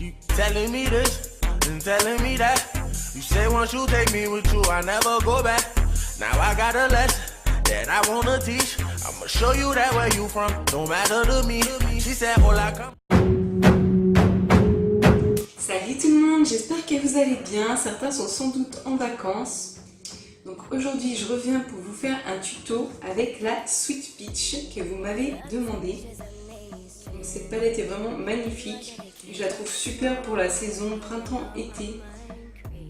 You telling me this and telling me that. You say once you take me with you, I never go back. Now I got a lesson that I wanna teach. I'ma show you that where you from, no matter to me. She said, hola, come. Salut tout le monde, j'espère que vous allez bien. Certains sont sans doute en vacances. Donc aujourd'hui, je reviens pour vous faire un tuto avec la Sweet Peach que vous m'avez demandé. Donc cette palette est vraiment magnifique. Je la trouve super pour la saison printemps-été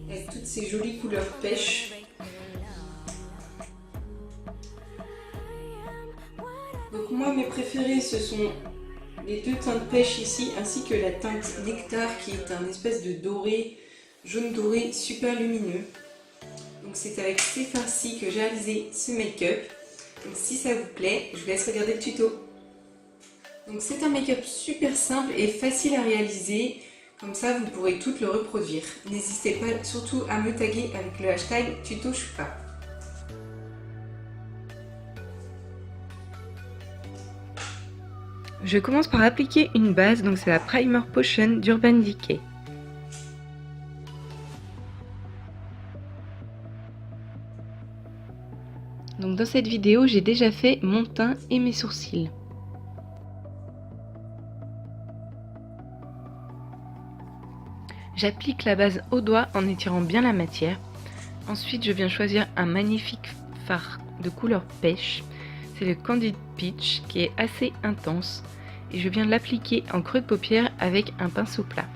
avec toutes ces jolies couleurs pêche. Donc moi, mes préférés, ce sont les deux teintes pêche ici, ainsi que la teinte nectar qui est un espèce de doré, jaune doré super lumineux. Donc c'est avec ces farcis que j'ai réalisé ce make-up. Donc si ça vous plaît, je vous laisse regarder le tuto. Donc c'est un make-up super simple et facile à réaliser, comme ça vous pourrez toutes le reproduire. N'hésitez pas surtout à me taguer avec le hashtag tutochoupa. Je commence par appliquer une base, donc c'est la Primer Potion d'Urban Decay. Donc dans cette vidéo, j'ai déjà fait mon teint et mes sourcils. J'applique la base au doigt en étirant bien la matière. Ensuite, je viens choisir un magnifique fard de couleur pêche. C'est le Candid Peach qui est assez intense. Et je viens l'appliquer en creux de paupière avec un pinceau plat.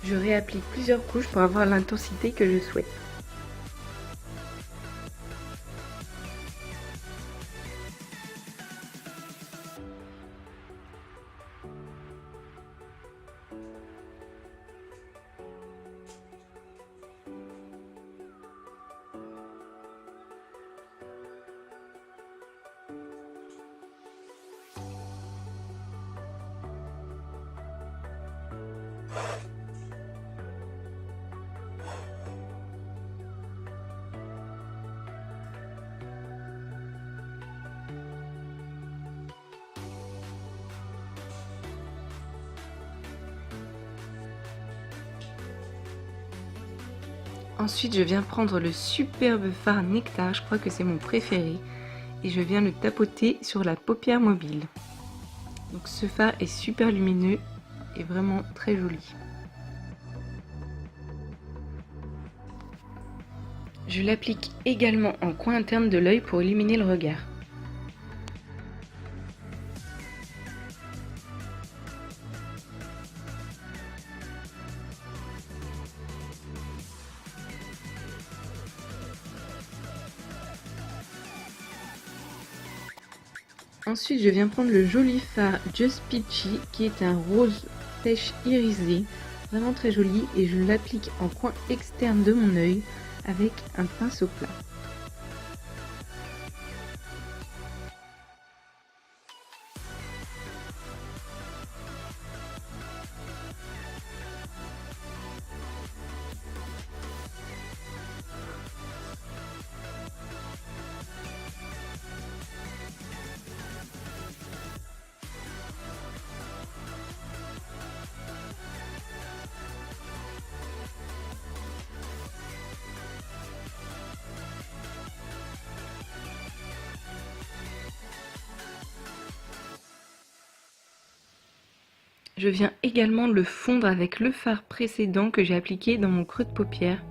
Je réapplique plusieurs couches pour avoir l'intensité que je souhaite. Ensuite, je viens prendre le superbe fard Nectar, je crois que c'est mon préféré, et je viens le tapoter sur la paupière mobile. Donc ce fard est super lumineux et vraiment très joli. Je l'applique également en coin interne de l'œil pour éliminer le regard. Ensuite, je viens prendre le joli fard Just Peachy qui est un rose pêche irisé, vraiment très joli, et je l'applique en coin externe de mon œil avec un pinceau plat. Je viens également le fondre avec le fard précédent que j'ai appliqué dans mon creux de paupière.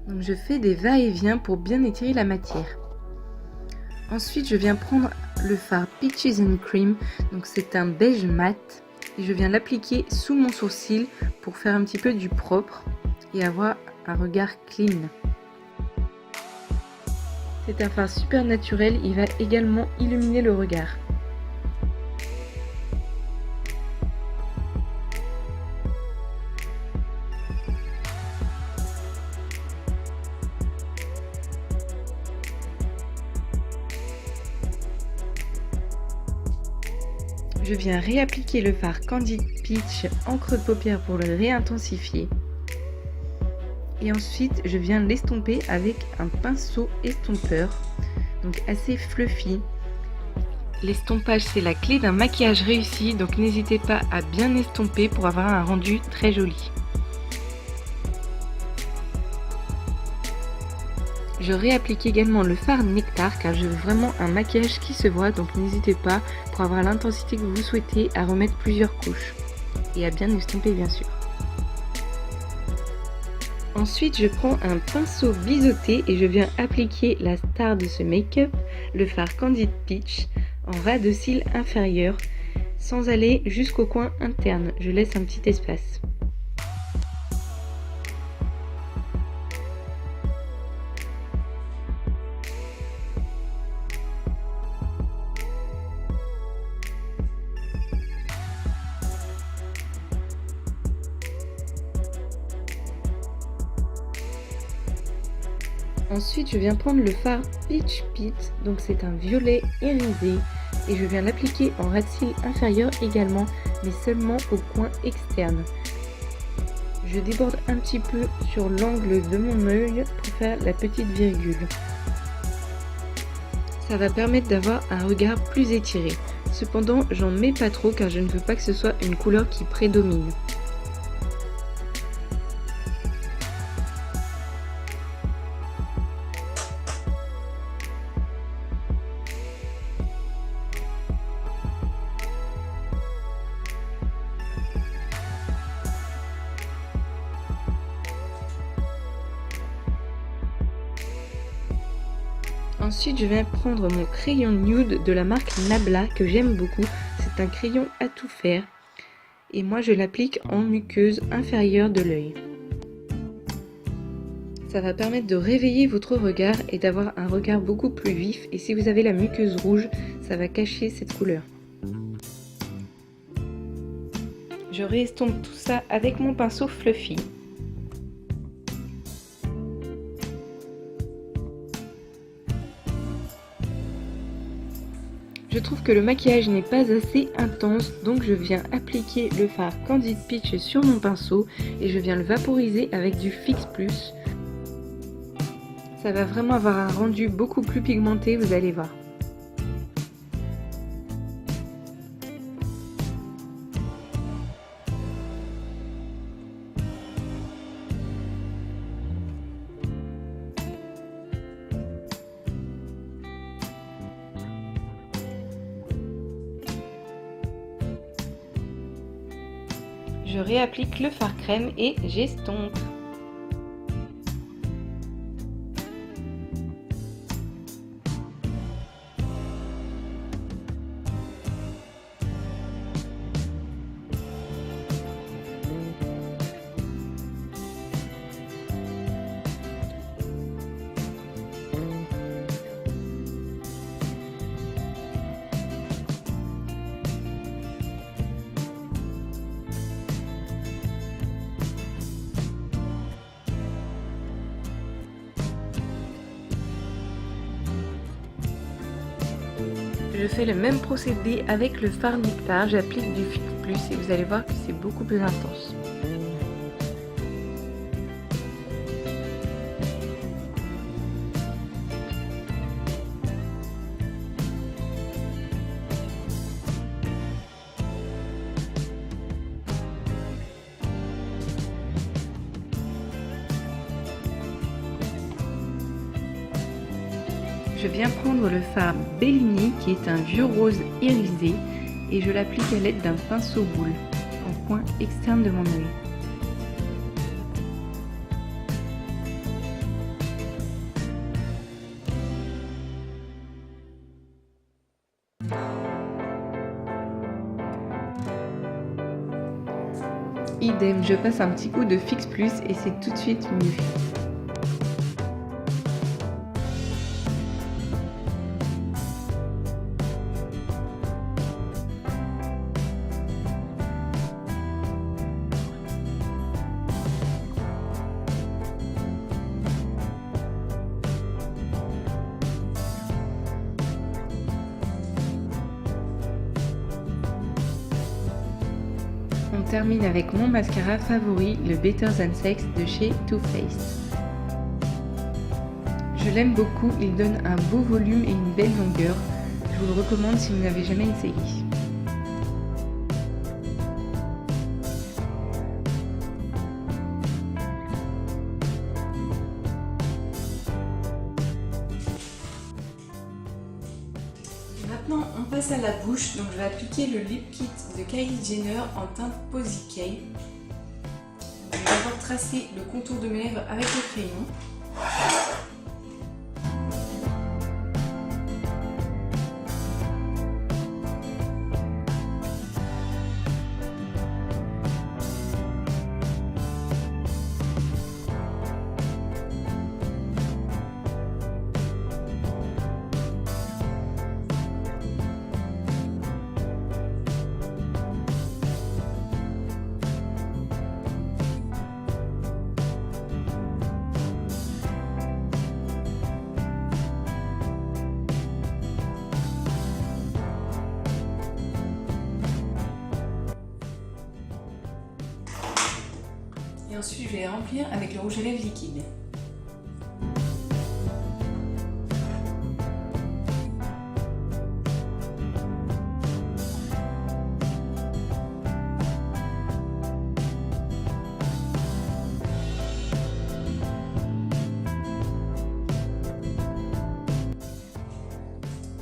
Donc je fais des va-et-vient pour bien étirer la matière. Ensuite, je viens prendre le fard Peaches and Cream, donc c'est un beige mat, et je viens l'appliquer sous mon sourcil pour faire un petit peu du propre et avoir un regard clean. C'est un fard super naturel, il va également illuminer le regard. Je viens réappliquer le fard Candid Peach en creux de paupière pour le réintensifier. Et ensuite, je viens l'estomper avec un pinceau estompeur, donc assez fluffy. L'estompage, c'est la clé d'un maquillage réussi, donc n'hésitez pas à bien estomper pour avoir un rendu très joli. Je réapplique également le fard Nectar car je veux vraiment un maquillage qui se voit, donc n'hésitez pas, pour avoir l'intensité que vous souhaitez, à remettre plusieurs couches et à bien estomper bien sûr. Ensuite, je prends un pinceau biseauté et je viens appliquer la star de ce make-up, le fard Candid Peach, en ras de cils inférieur, sans aller jusqu'au coin interne. Je laisse un petit espace. Ensuite, je viens prendre le fard Peach Pit, donc c'est un violet irisé, et je viens l'appliquer en ras de cils inférieur également, mais seulement au coin externe. Je déborde un petit peu sur l'angle de mon œil pour faire la petite virgule. Ça va permettre d'avoir un regard plus étiré. Cependant, j'en mets pas trop car je ne veux pas que ce soit une couleur qui prédomine. Ensuite, je viens prendre mon crayon nude de la marque Nabla que j'aime beaucoup. C'est un crayon à tout faire. Et moi, je l'applique en muqueuse inférieure de l'œil. Ça va permettre de réveiller votre regard et d'avoir un regard beaucoup plus vif. Et si vous avez la muqueuse rouge, ça va cacher cette couleur. Je réestompe tout ça avec mon pinceau fluffy. Je trouve que le maquillage n'est pas assez intense, donc je viens appliquer le fard Candid Peach sur mon pinceau et je viens le vaporiser avec du Fix Plus. Ça va vraiment avoir un rendu beaucoup plus pigmenté, vous allez voir. Je réapplique le fard crème et j'estompe. Je fais le même procédé avec le fard Nectar, j'applique du Fix Plus et vous allez voir que c'est beaucoup plus intense. Je viens prendre le fard Bellini qui est un vieux rose irisé et je l'applique à l'aide d'un pinceau boule en coin externe de mon œil. Idem, je passe un petit coup de Fix Plus et c'est tout de suite mieux. On termine avec mon mascara favori, le Better Than Sex de chez Too Faced. Je l'aime beaucoup, il donne un beau volume et une belle longueur. Je vous le recommande si vous n'avez jamais essayé. Maintenant, on passe à la bouche, donc je vais appliquer le Lip Kit de Kylie Jenner en teinte Posy K. Je vais d'abord tracer le contour de mes lèvres avec le crayon. Et ensuite, je vais les remplir avec le rouge à lèvres liquide.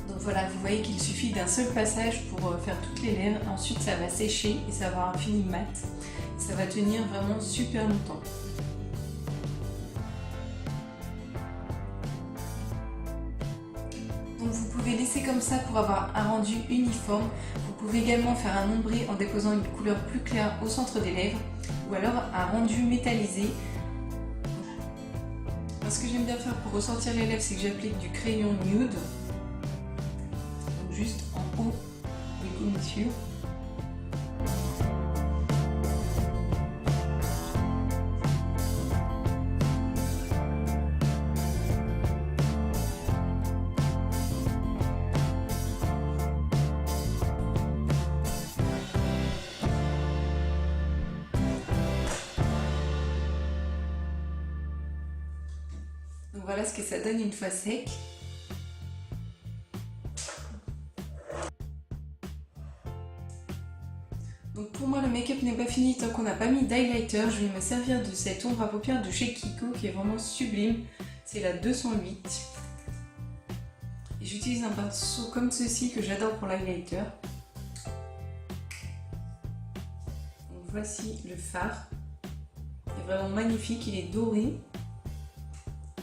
Donc voilà, vous voyez qu'il suffit d'un seul passage pour faire toutes les lèvres. Ensuite, ça va sécher et ça va avoir un fini mat. Ça va tenir vraiment super longtemps. Donc vous pouvez laisser comme ça pour avoir un rendu uniforme. Vous pouvez également faire un ombré en déposant une couleur plus claire au centre des lèvres ou alors un rendu métallisé. Alors, ce que j'aime bien faire pour ressortir les lèvres, c'est que j'applique du crayon nude, donc juste en haut des commissures. Donc voilà ce que ça donne une fois sec. Donc pour moi le make-up n'est pas fini tant qu'on n'a pas mis d'highlighter. Je vais me servir de cette ombre à paupières de chez Kiko qui est vraiment sublime. C'est la 208. Et j'utilise un pinceau comme ceci que j'adore pour l'highlighter. Donc voici le fard. Il est vraiment magnifique, il est doré.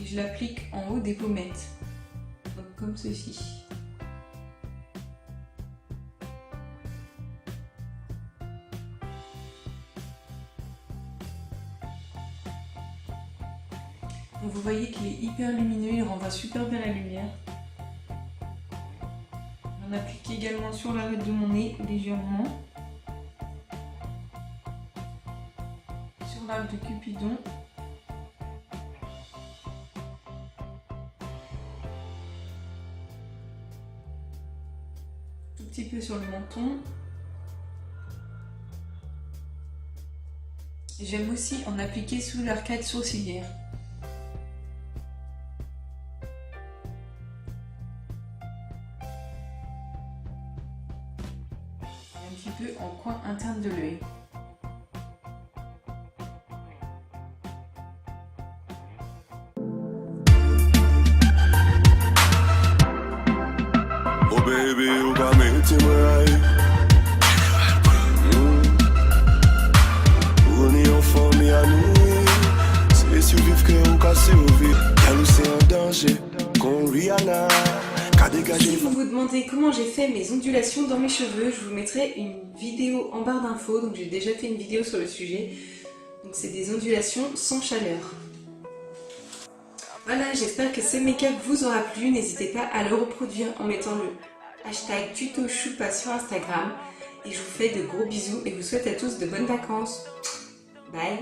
Et je l'applique en haut des pommettes, donc comme ceci. Donc vous voyez qu'il est hyper lumineux, il renvoie super bien la lumière. On applique également sur l'arête de mon nez légèrement, sur l'arc de Cupidon. Un petit peu sur le menton. J'aime aussi en appliquer sous l'arcade sourcilière. Et un petit peu en coin interne de l'œil. Baby, you got me right. On est en famille à nous. C'est survivre que on casse survivre. Car nous c'est un danger. Con Rihanna. Qu'a dégagé. vous demandez comment j'ai fait mes ondulations dans mes cheveux, je vous mettrai une vidéo en barre d'infos, donc j'ai déjà fait une vidéo sur le sujet. Donc c'est des ondulations sans chaleur. Voilà, j'espère que ce make-up vous aura plu, n'hésitez pas à le reproduire en mettant le hashtag tutochoupa sur Instagram. Et je vous fais de gros bisous et vous souhaite à tous de bonnes vacances. Bye.